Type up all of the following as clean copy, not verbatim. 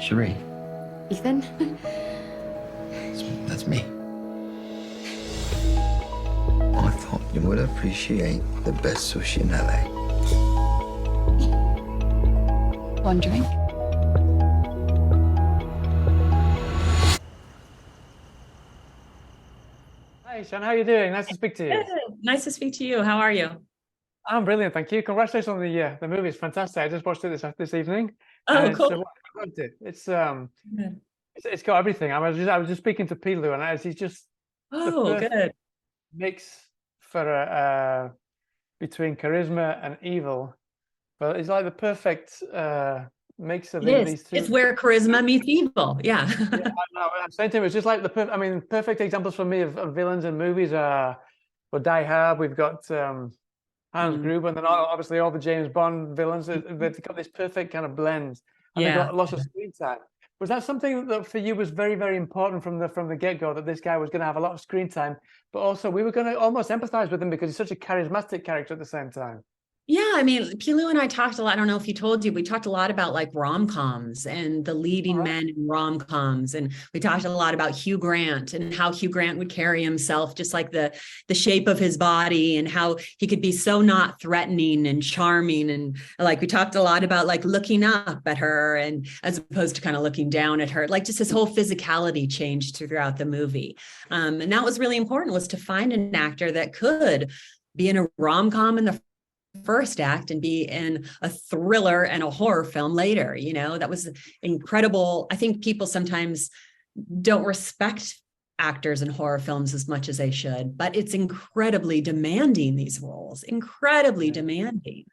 Cherie. Ethan? That's me. I thought you would appreciate the best sushi in LA. Wondering? Hi, Shana, how are you doing? Nice to speak to you. Good. Nice to speak to you. How are you? I'm brilliant, thank you. Congratulations on the movie. It's fantastic. I just watched it this evening. Oh, And cool. I loved it. Good. It's got everything. I was just speaking to Pilu, and he's just the Oh, perfect good. mix for between charisma and evil. But it's like the perfect mix of It is. these two. It's where charisma meets evil. Yeah. Yeah, I know. I'm saying to him, it's just like perfect examples for me of villains in movies are for Die Hard. We've got Hans Gruber, and then obviously all the James Bond villains. They've got this perfect kind of blend, and they've got lots of screen time. Was that something that for you was very, very important from the get-go, that this guy was going to have a lot of screen time, but also we were going to almost empathize with him because he's such a charismatic character at the same time? Yeah, I mean, Pilu and I talked a lot. I don't know if he told you, we talked a lot about like rom-coms and the leading men in rom-coms. And we talked a lot about Hugh Grant and how Hugh Grant would carry himself, just like the shape of his body and how he could be so not threatening and charming. And like, we talked a lot about like looking up at her and as opposed to kind of looking down at her, like just his whole physicality changed throughout the movie. And that was really important, was to find an actor that could be in a rom-com in the first act and be in a thriller and a horror film later. You know, that was incredible. I think people sometimes don't respect actors in horror films as much as they should, but it's incredibly demanding, these roles, incredibly demanding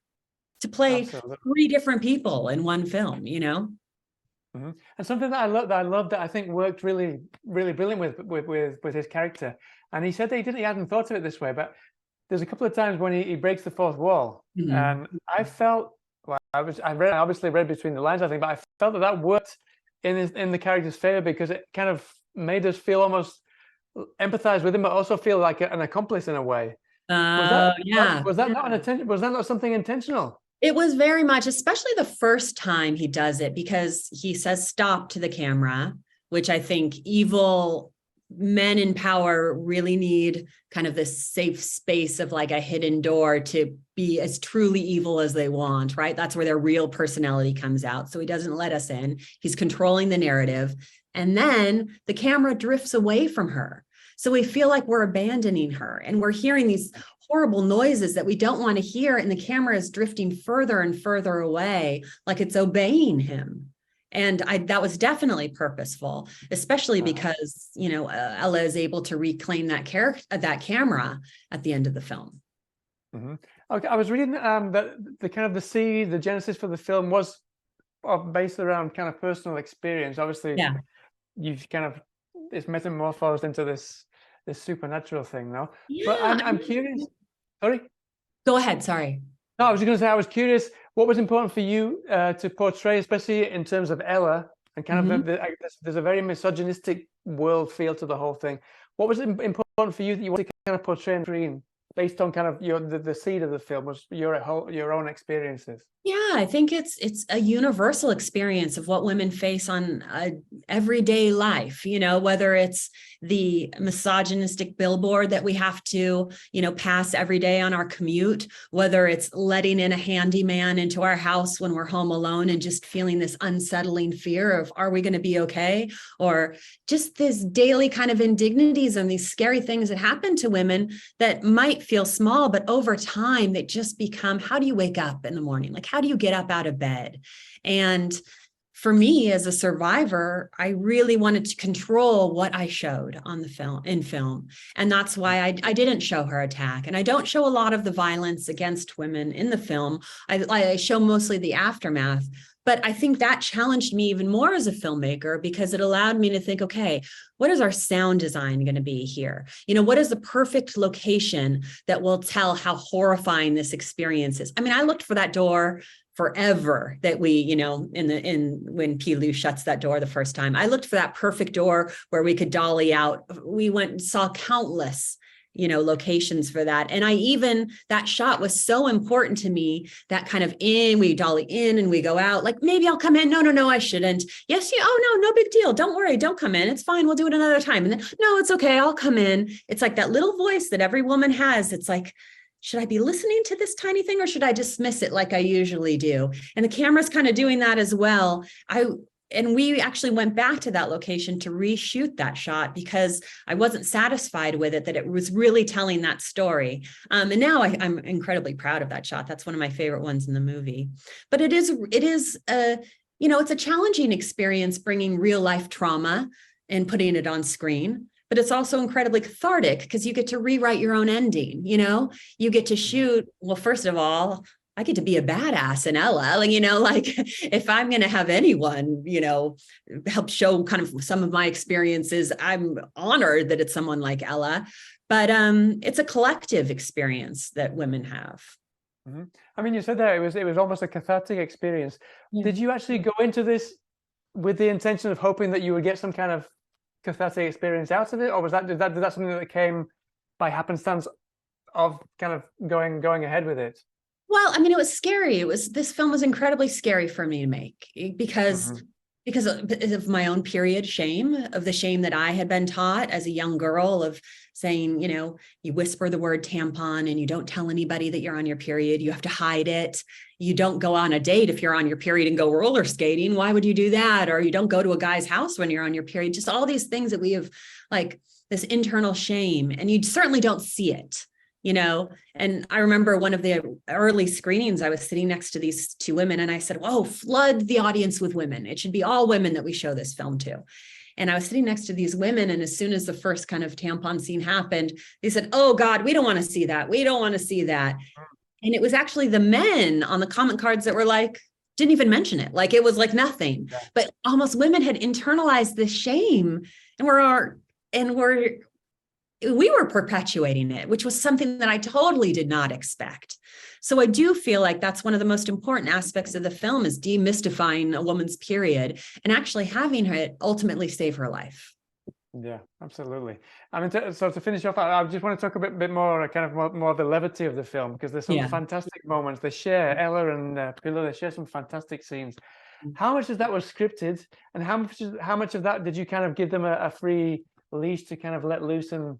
to play three different people in one film, you know? And something that I love that I think worked really, really brilliant with his character. And he said that he hadn't thought of it this way, but there's a couple of times when he breaks the fourth wall, and I felt, well, I obviously read between the lines, I think, but I felt that worked in the character's favor because it kind of made us feel almost empathize with him, but also feel like an accomplice in a way. Was that not something intentional? It was very much, especially the first time he does it, because he says stop to the camera, which I think evil men in power really need kind of this safe space of like a hidden door to be as truly evil as they want, right? That's where their real personality comes out. So he doesn't let us in. He's controlling the narrative. And then the camera drifts away from her. So we feel like we're abandoning her and we're hearing these horrible noises that we don't want to hear. And the camera is drifting further and further away, like it's obeying him. And that was definitely purposeful, especially because, you know, Ella is able to reclaim that camera at the end of the film. Okay, I was reading that the kind of the genesis for the film was based around kind of personal experience. Obviously, you've kind of it's metamorphosed into this supernatural thing now. But I'm curious. Sorry. Go ahead. Sorry. No, I was just going to say, I was curious, what was important for you to portray, especially in terms of Ella, and kind of there's a very misogynistic world feel to the whole thing. What was important for you that you wanted to kind of portray on screen, based on kind of the seed of the film, was your own experiences? Yeah, I think it's a universal experience of what women face on everyday life, you know, whether it's the misogynistic billboard that we have to, you know, pass every day on our commute, whether it's letting in a handyman into our house when we're home alone and just feeling this unsettling fear of, are we going to be okay? Or just this daily kind of indignities and these scary things that happen to women that might feel small, but over time, they just become, how do you wake up in the morning? Like, how do you get up out of bed? And for me as a survivor, I really wanted to control what I showed on the film. And that's why I didn't show her attack. And I don't show a lot of the violence against women in the film. I show mostly the aftermath. But I think that challenged me even more as a filmmaker because it allowed me to think, okay, what is our sound design going to be here? You know, what is the perfect location that will tell how horrifying this experience is? I mean, I looked for that door forever that we, you know, when Pilu shuts that door the first time, I looked for that perfect door where we could dolly out. We went and saw countless, locations for that. And that shot was so important to me, that kind of we dolly in and we go out, like, maybe I'll come in. No, I shouldn't. Yes, no big deal. Don't worry. Don't come in. It's fine. We'll do it another time. And then, no, it's okay. I'll come in. It's like that little voice that every woman has. It's like, should I be listening to this tiny thing or should I dismiss it like I usually do? And the camera's kind of doing that as well. And we actually went back to that location to reshoot that shot because I wasn't satisfied with it, that it was really telling that story. And now I'm incredibly proud of that shot. That's one of my favorite ones in the movie. But it is it's a challenging experience bringing real life trauma and putting it on screen. But it's also incredibly cathartic because you get to rewrite your own ending. You get to shoot. Well, first of all, I get to be a badass in Ella, like if I'm going to have anyone, help show kind of some of my experiences, I'm honored that it's someone like Ella, but it's a collective experience that women have. Mm-hmm. I mean, you said that it was almost a cathartic experience. Yeah. Did you actually go into this with the intention of hoping that you would get some kind of cathartic experience out of it? Or was that something that came by happenstance of kind of going ahead with it? Well, I mean, it was scary. This film was incredibly scary for me to make because of my own period shame, of the shame that I had been taught as a young girl of saying, you whisper the word tampon and you don't tell anybody that you're on your period. You have to hide it. You don't go on a date if you're on your period and go roller skating. Why would you do that? Or you don't go to a guy's house when you're on your period. Just all these things that we have, like this internal shame, and you certainly don't see it. And I remember one of the early screenings, I was sitting next to these two women and I said, whoa, flood the audience with women. It should be all women that we show this film to. And I was sitting next to these women. And as soon as the first kind of tampon scene happened, they said, oh God, we don't want to see that. We don't want to see that. And it was actually the men on the comment cards that were like, didn't even mention it. Like it was like nothing, but almost women had internalized this shame we were perpetuating it, which was something that I totally did not expect. So I do feel like that's one of the most important aspects of the film is demystifying a woman's period and actually having her ultimately save her life. Yeah, absolutely. I mean, so to finish off, I just want to talk a bit more, kind of more the levity of the film, because there's some fantastic moments. They share, Ella and Pillow, they share some fantastic scenes. How much of that was scripted, and how much of that did you kind of give them a free leash to kind of let loose and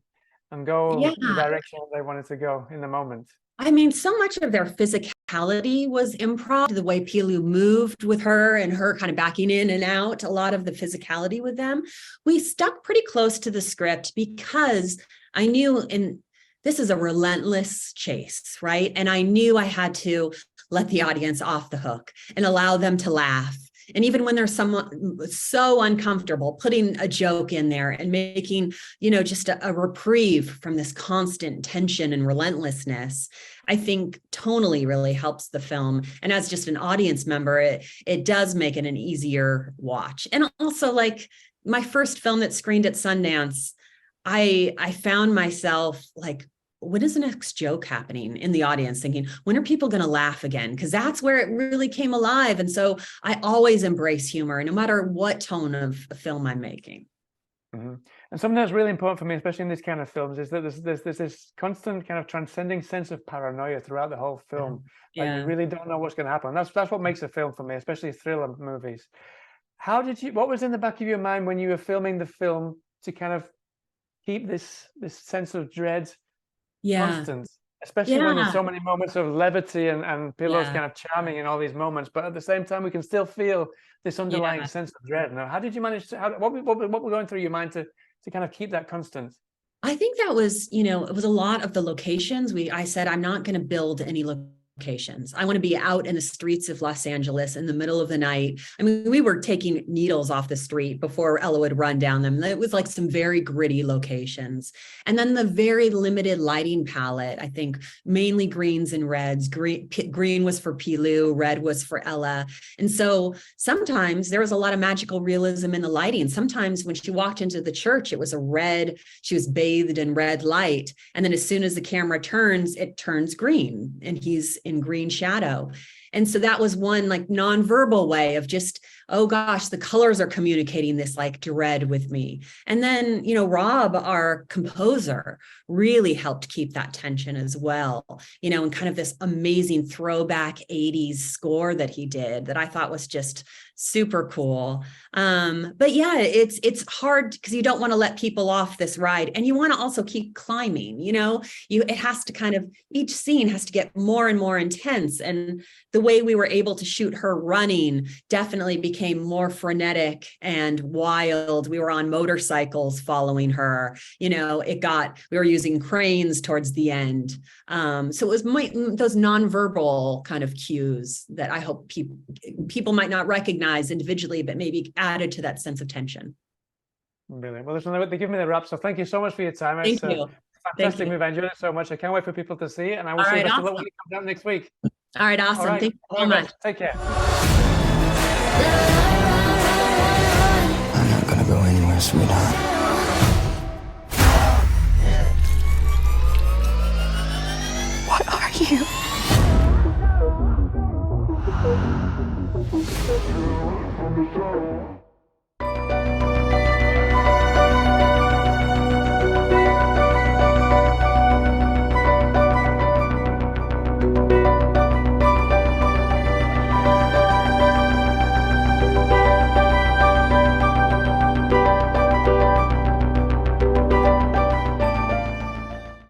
go the direction they wanted to go in the moment? I mean, so much of their physicality was improv, the way Pilu moved with her and her kind of backing in and out, a lot of the physicality with them. We stuck pretty close to the script because I knew this is a relentless chase, right? And I knew I had to let the audience off the hook and allow them to laugh. And even when there's someone so uncomfortable, putting a joke in there and making, just a reprieve from this constant tension and relentlessness, I think tonally really helps the film. And as just an audience member, it does make it an easier watch. And also, like my first film that screened at Sundance, I found myself like, when is the next joke happening in the audience, thinking, when are people going to laugh again? Because that's where it really came alive. And so I always embrace humor, no matter what tone of a film I'm making. Mm-hmm. And something that's really important for me, especially in this kind of films, is that there's this constant kind of transcending sense of paranoia throughout the whole film. Like you really don't know what's going to happen. That's what makes a film for me, especially thriller movies. What was in the back of your mind when you were filming the film to kind of keep this sense of dread constant, especially when there's so many moments of levity and Pillow's kind of charming in all these moments, but at the same time we can still feel this underlying sense of dread. Now, how did you manage to? What were going through your mind to kind of keep that constant? I think that was, it was a lot of the locations. I said, I'm not going to build any locations. I want to be out in the streets of Los Angeles in the middle of the night. I mean, we were taking needles off the street before Ella would run down them. It was like some very gritty locations. And then the very limited lighting palette, I think mainly greens and reds. Green was for Pilu, red was for Ella. And so sometimes there was a lot of magical realism in the lighting. Sometimes when she walked into the church, it was she was bathed in red light. And then as soon as the camera turns, it turns green and he's in green shadow. And so that was one like nonverbal way of just oh gosh, the colors are communicating this like dread with me. And then, Rob, our composer, really helped keep that tension as well, and kind of this amazing throwback 80s score that he did that I thought was just super cool. But yeah, it's hard because you don't want to let people off this ride, and you want to also keep climbing. It has to kind of, each scene has to get more and more intense, and the way we were able to shoot her running definitely became more frenetic and wild. We were on motorcycles following her. We were using cranes towards the end. So it was those nonverbal kind of cues that I hope people might not recognize individually, but maybe added to that sense of tension. Brilliant. Well, listen, they give me the wrap. So thank you so much for your time. Thank you. Fantastic movie. I enjoyed it so much. I can't wait for people to see it. And I will see you best of luck when it comes out next week. All right. Awesome. All right. Thank you so much. Take care. I'm not gonna go anywhere, sweetheart. What are you? From the shadow.